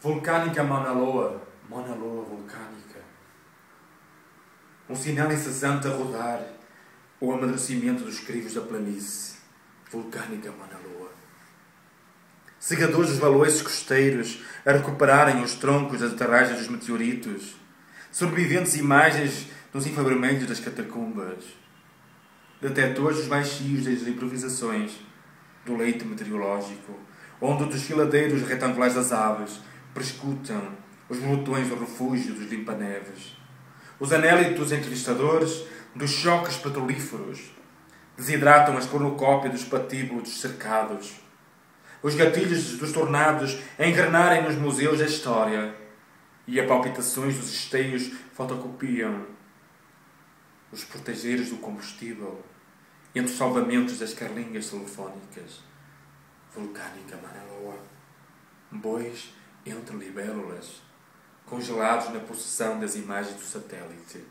Vulcânica Mauna Loa, Mauna Loa vulcânica. Um sinal incessante a rodar, o amadurecimento dos crivos da planície. Vulcânica Mauna Loa. Segadores dos valores costeiros a recuperarem os troncos das aterragens dos meteoritos. Sobreviventes imagens nos infravermelhos das catacumbas. Detectores dos baixios das improvisações do leito meteorológico, onde os desfiladeiros retangulares das aves prescutam os pelotões do refúgio dos limpa-neves. Os anélitos entrevistadores dos choques petrolíferos desidratam as cornucópias dos patíbulos dos cercados. Os gatilhos dos tornados a engrenarem nos museus da história e as palpitações dos esteios fotocopiam os protegeiros do combustível entre os salvamentos das carlinhas telefónicas. Vulcânica Mauna Loa. Bois entre libélulas, congelados na processão das imagens do satélite.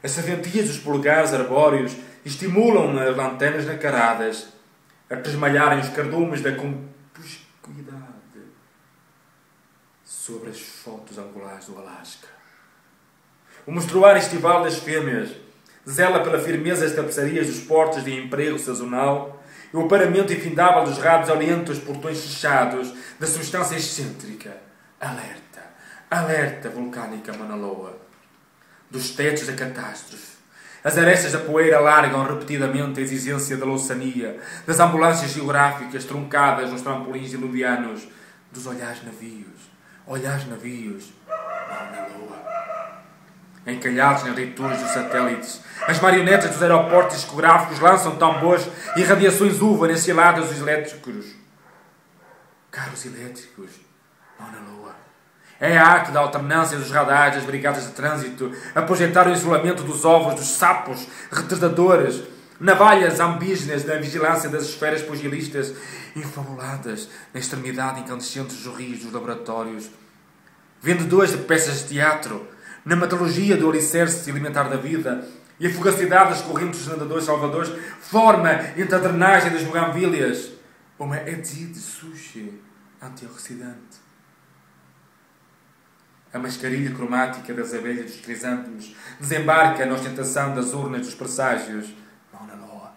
As serventias dos polegares arbóreos estimulam as lanternas nacaradas a tresmalharem os cardumes da conspicuidade sobre as fotos angulares do Alasca. O monstruário estival das fêmeas zela pela firmeza das tapeçarias dos portos de emprego sazonal e o paramento infindável dos rabos orienta os portões fechados da substância excêntrica. Alerta, alerta, vulcânica Mauna Loa. Dos tetos da catástrofe. As arestas da poeira largam repetidamente a exigência da louçania, das ambulâncias geográficas truncadas nos trampolins diluvianos, dos olhares navios, Mauna Loa. Encalhados nas leituras dos satélites, as marionetas dos aeroportos discográficos lançam tambores e radiações uva nas ciladas dos elétricos. Carros elétricos, Mauna Loa. É a arte da alternância dos radares das brigadas de trânsito a projetar o isolamento dos ovos dos sapos retardadores, navalhas ambígenas da vigilância das esferas pugilistas infabuladas na extremidade incandescente dos rios dos laboratórios. Vendedores de peças de teatro, na metodologia do alicerce alimentar da vida e a fugacidade das correntes dos nadadores salvadores forma entre a drenagem das bugambilhas uma edie de sushi antioxidante. A mascarilha cromática das abelhas dos crisântemos desembarca na ostentação das urnas dos presságios. Mauna Loa.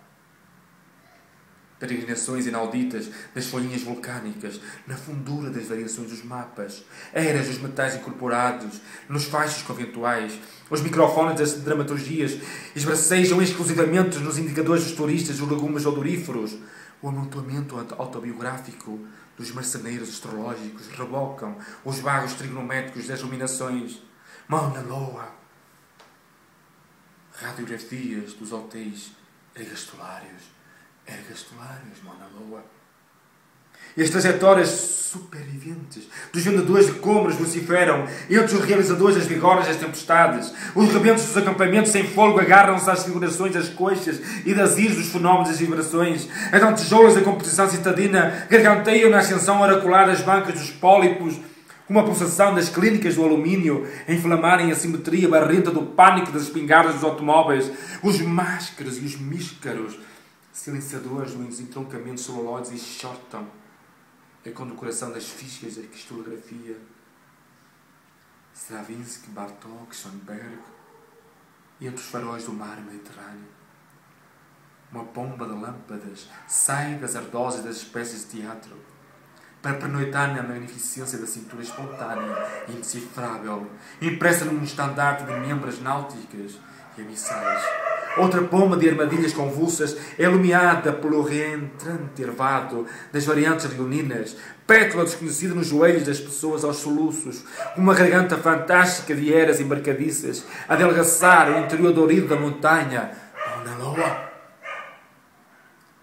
Peregrinações inauditas das folhinhas vulcânicas na fundura das variações dos mapas, eras dos metais incorporados nos faixos conventuais, os microfones das dramaturgias esbracejam exclusivamente nos indicadores dos turistas os legumes odoríferos. O amontoamento autobiográfico dos marceneiros astrológicos rebocam os vagos trigonométricos das iluminações. Mauna Loa. Radiografias dos hotéis ergastolários, Mauna Loa. E as trajetórias superviventes dos vendedores de cômoros vociferam entre os realizadores das vigórias das tempestades. Os rebentos dos acampamentos sem fôlego agarram-se às figurações das coxas e das íris dos fenómenos das vibrações. As lantejoulas da competição citadina garganteiam na ascensão oracular das bancas dos pólipos, como a pulsação das clínicas do alumínio a inflamarem a simetria barrenta do pânico das espingardas dos automóveis. Os máscaros e os míscaros silenciadores dos entroncamentos celulóides enxotam a condecoração das fichas da cristalografia. Stravinsky, Bartók, Schoenberg, e entre os faróis do mar Mediterrâneo. Uma bomba de lâmpadas sai das ardosas das espécies de teatro para pernoitar na magnificência da cintura espontânea e indecifrável, impressa num estandarte de membras náuticas e abissais. Outra pomba de armadilhas convulsas é iluminada pelo reentrante ervado das variantes leoninas, pétala desconhecida nos joelhos das pessoas aos soluços, uma garganta fantástica de eras embarcadiças, a adelgaçar o interior dorido da montanha. Mauna Loa.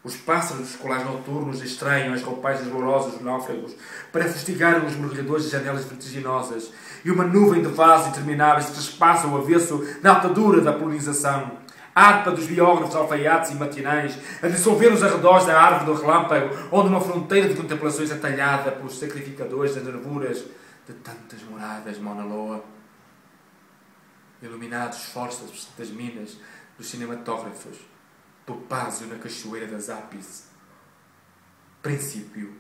Os pássaros dos colares noturnos estranham as roupagens dolorosas dos náufragos para fustigarem os mergulhadores de janelas vertiginosas, e uma nuvem de vasos intermináveis se traspassa ao avesso na altadura da polinização. A harpa dos biógrafos alfaiates e matinais a dissolver os arredores da árvore do relâmpago, onde uma fronteira de contemplações é talhada pelos sacrificadores das nervuras de tantas moradas, Mauna Loa. Iluminados forças das minas dos cinematógrafos, topázio na cachoeira das Ápice. Princípio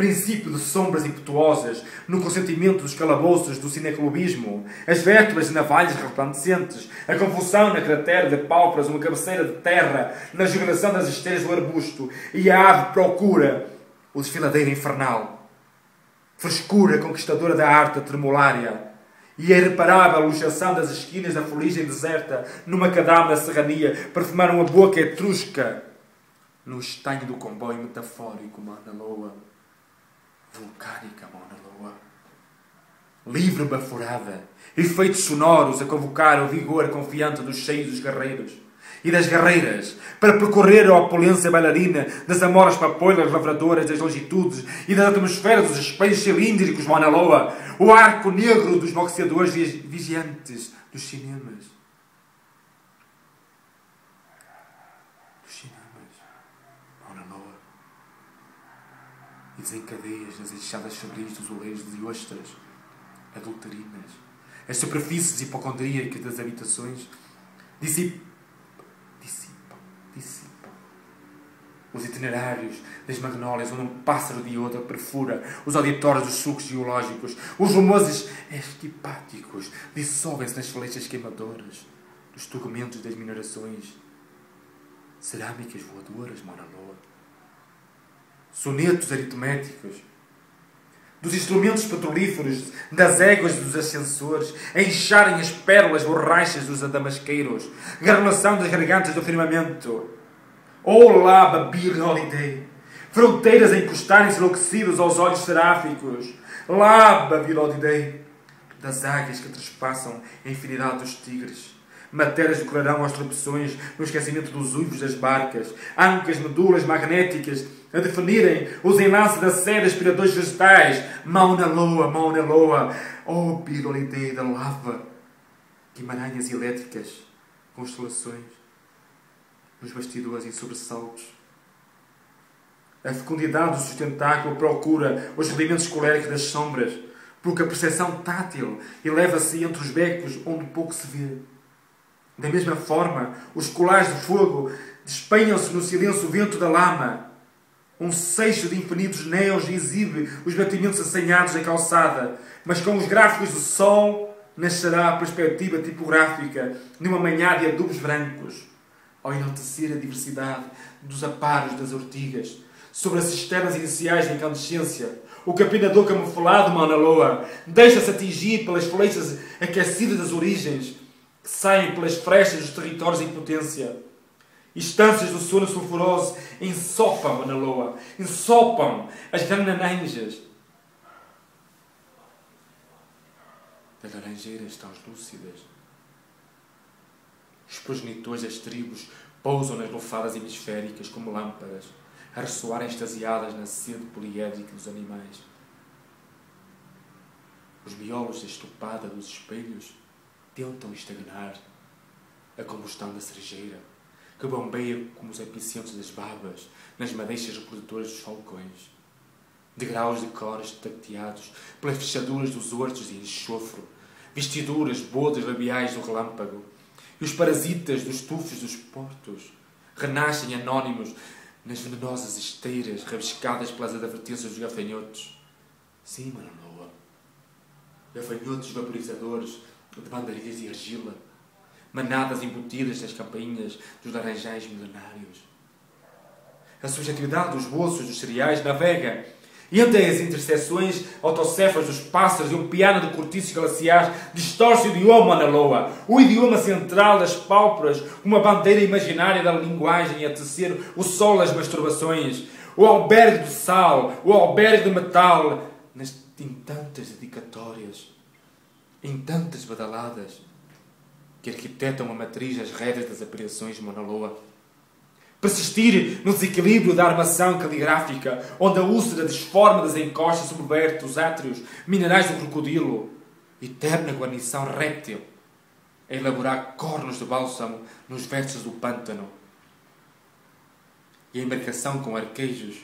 princípio de sombras impetuosas, no consentimento dos calabouços do cineclubismo, as vértebras de navalhas resplandecentes, a convulsão na cratera de pálpebras, uma cabeceira de terra, na jubilação das esteiras do arbusto, e a ave procura o desfiladeiro infernal. Frescura conquistadora da arte tremulária, e a irreparável luxação das esquinas da fuligem deserta, numa cadáver da serrania, perfumaram a boca etrusca, no estanho do comboio metafórico, Mauna Loa, vulcânica Mauna Loa. Livre baforada, efeitos sonoros a convocar o vigor confiante dos cheios dos guerreiros e das guerreiras, para percorrer a opulência bailarina das amoras papoilas lavradoras das longitudes e das atmosferas dos espelhos cilíndricos, Mauna Loa, o arco negro dos boxeadores vigiantes dos cinemas. Dos cinemas, Mauna Loa. E desencadeias nas enxadas febris dos oleiros de ostras adulterinas, as superfícies hipocondríacas das habitações dissipam os itinerários das magnólias, onde um pássaro de iodo perfura os auditórios dos sulcos geológicos. Os rumores estipáticos dissolvem-se nas flechas queimadoras dos turmentos das minerações. Cerâmicas voadoras, Mauna Loa. Sonetos aritméticos dos instrumentos petrolíferos, das éguas dos ascensores, a incharem as pérolas borrachas dos adamasqueiros, granulação das gargantas do firmamento. Olá, Babir Holiday! Fronteiras a encostarem-se enlouquecidos aos olhos seráficos. Lá, Babir Holiday! Das águias que trespassam a infinidade dos tigres. Matérias decorarão as tropeções no esquecimento dos uivos das barcas. Ancas, medulas magnéticas a definirem os enlaces da série de aspiradores vegetais. Mauna Loa, Mauna Loa! Oh, Babir Holiday da lava! Guimarães elétricas, constelações, nos bastidores e sobressaltos. A fecundidade do sustentáculo procura os rudimentos coléricos das sombras, porque a percepção tátil eleva-se entre os becos onde pouco se vê. Da mesma forma, os colares de fogo despenham-se no silêncio vento da lama. Um seixo de infinitos néons exibe os batimentos assanhados da calçada, mas com os gráficos do sol nascerá a perspectiva tipográfica de uma manhã de adubos brancos, ao enaltecer a diversidade dos aparos das ortigas, sobre as cisternas iniciais da incandescência. O capinador camuflado, Mauna Loa, deixa-se atingir pelas flechas aquecidas das origens, que saem pelas frestas dos territórios em potência. Instâncias do sono sulfuroso ensopam, Mauna Loa, ensopam as granananjas das laranjeiras tão lúcidas. Os progenitores das tribos pousam nas lufadas hemisféricas como lâmpadas, a ressoarem extasiadas na sede poliédrica dos animais. Os miolos da estopada dos espelhos tentam estagnar a combustão da cerejeira, que bombeia como os epicentros das babas nas madeixas reprodutoras dos falcões. Degraus de cores tacteados pelas fechaduras dos hortos de enxofre, vestiduras, bodas labiais do relâmpago, e os parasitas dos tufos dos portos renascem anónimos nas venenosas esteiras rabiscadas pelas advertências dos gafanhotos. Sim, Mauna Loa. Gafanhotos vaporizadores de bandeirinhas de argila, manadas embutidas nas campainhas dos laranjais milenários. A subjetividade dos bolsos dos cereais navega entre as interseções autocéfalas dos pássaros e um piano de cortiços glaciares distorce o idioma, Mauna Loa, o idioma central das pálpebras, uma bandeira imaginária da linguagem a tecer o sol das masturbações, o albergue de sal, o albergue de metal, em tantas dedicatórias, em tantas badaladas, que arquitetam a matriz das rédeas das apreensões, Mauna Loa. Persistir no desequilíbrio da armação caligráfica, onde a úlcera disforme das encostas subverte os átrios minerais do crocodilo, eterna guarnição réptil, a elaborar cornos de bálsamo nos versos do pântano. E a embarcação com arquejos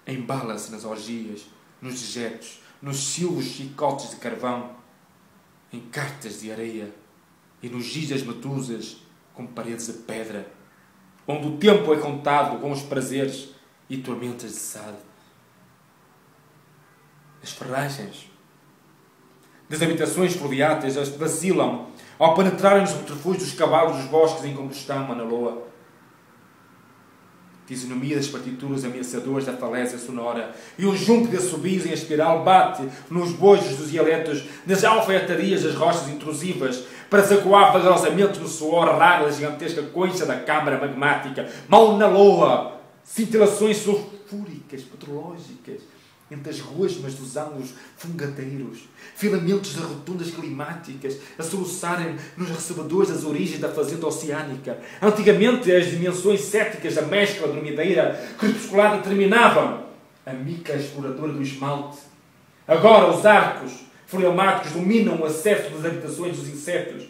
embala-se nas orgias, nos dejetos, nos silvos chicotes de carvão, em cartas de areia e nos giz das medusas com paredes de pedra, onde o tempo é contado com os prazeres e tormentas de sade. as ferragens das habitações fluviáteis vacilam ao penetrarem nos subterfúgios dos cavalos dos bosques em combustão, Mauna Loa. Fisionomia das partituras ameaçadoras da falésia sonora e o junco de assobios em espiral bate nos bojos dos dialetos, nas alfaiatarias das rochas intrusivas, para zacoar vagarosamente no suor raro da gigantesca concha da câmara magmática. Mauna Loa! Cintilações sulfúricas, petrológicas, entre as gosmas dos ângulos fungadeiros, filamentos de rotundas climáticas a soluçarem nos recebedores das origens da fazenda oceânica. Antigamente, as dimensões céticas da mescla dromedeira crepuscular determinavam a mica exploradora do esmalte. Agora, os arcos fleumáticos dominam o acesso das habitações dos insetos.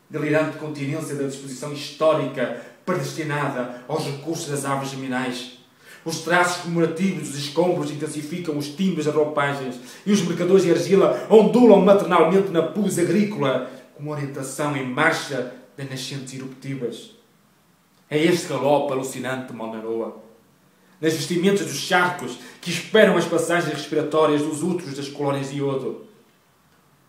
Delirante continência da disposição histórica predestinada aos recursos das árvores germinais. Os traços comemorativos dos escombros intensificam os timbres das roupagens e os mercadores de argila ondulam maternalmente na pus agrícola com orientação em marcha das nascentes eruptivas. É este galope alucinante, Mauna Loa. Nas vestimentas dos charcos que esperam as passagens respiratórias dos úteros das colónias de iodo.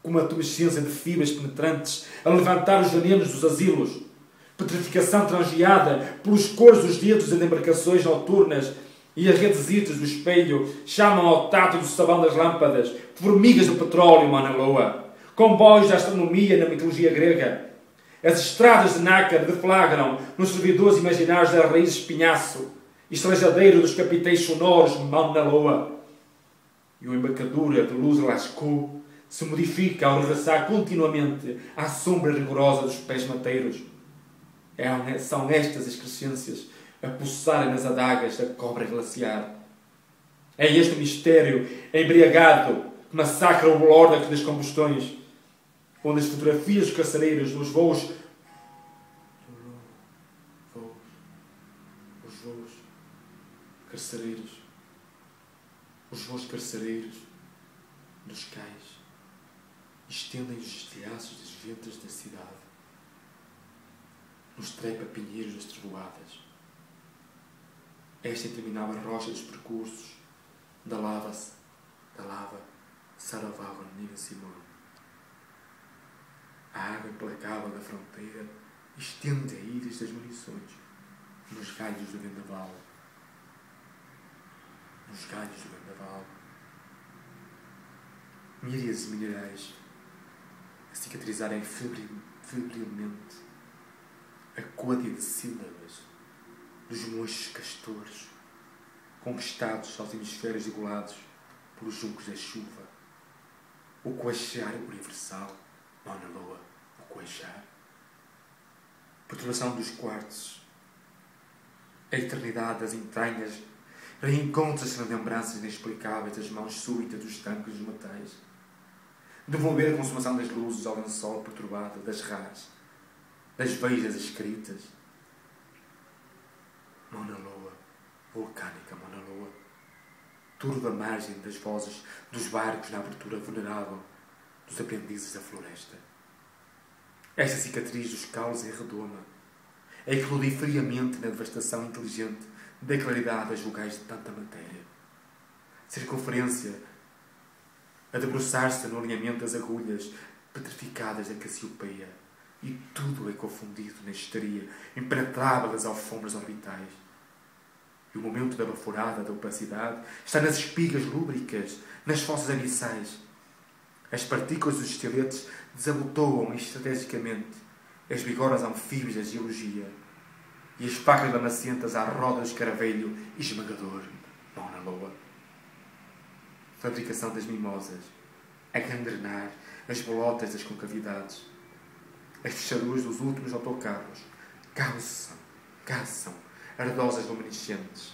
Com uma tumescência de fibras penetrantes a levantar os venenos dos asilos. Petrificação transviada pelos cores dos dedos das embarcações noturnas e as redesitas do espelho chamam ao tato do sabão das lâmpadas, formigas do petróleo, Mauna Loa, comboios da astronomia na mitologia grega. As estradas de nácar deflagram nos servidores imaginários da raiz espinhaço, estrejadeiro dos capiteis sonoros, Mauna Loa. E o embocadura de luz Lascaux se modifica ao regressar continuamente à sombra rigorosa dos pés mateiros. São estas as crescências a pulsarem nas adagas da cobra glaciar. É este o mistério embriagado que massacra o blórdax das combustões, onde as fotografias dos carcereiros nos voos carcereiros dos cais estendem os estilhaços das ventas da cidade, nos trepa-pinheiros das trevoadas. Esta interminável rocha dos percursos da lava Saravava Nina Simão. A água implacável da fronteira estende a íris das munições nos galhos do vendaval. Míriades de minerais a cicatrizarem febrilmente a côdea de sílabas dos mochos castores, conquistados aos hemisférios igualados pelos juncos da chuva. O coaxar universal, Mauna Loa, o coaxar. Perturbação dos quartos, a eternidade das entranhas, reencontra-se nas lembranças inexplicáveis das mãos súbitas dos tanques dos metais. Devolver a consumação das luzes ao lençol perturbado, das rás, das veias escritas. Mauna Loa, vulcânica Mauna Loa, turva margem das vozes dos barcos na abertura vulnerável dos aprendizes da floresta. Esta cicatriz dos caules é redoma, a eclodir friamente na devastação inteligente da claridade das vogais de tanta matéria. Circunferência a debruçar-se no alinhamento das agulhas petrificadas da Cassiopeia, e tudo é confundido na histeria impenetrável das alfombras orbitais. E o momento da baforada da opacidade está nas espigas lúbricas, nas fossas abissais. As partículas dos estiletes desabotoam estrategicamente as bigoras anfíbias da geologia e as facas lamacentas à roda do escaravelho esmagador, Mauna Loa. Fabricação das mimosas, a gangrenar as bolotas das concavidades. As fechaduras dos últimos autocarros caçam ardosas luminescentes.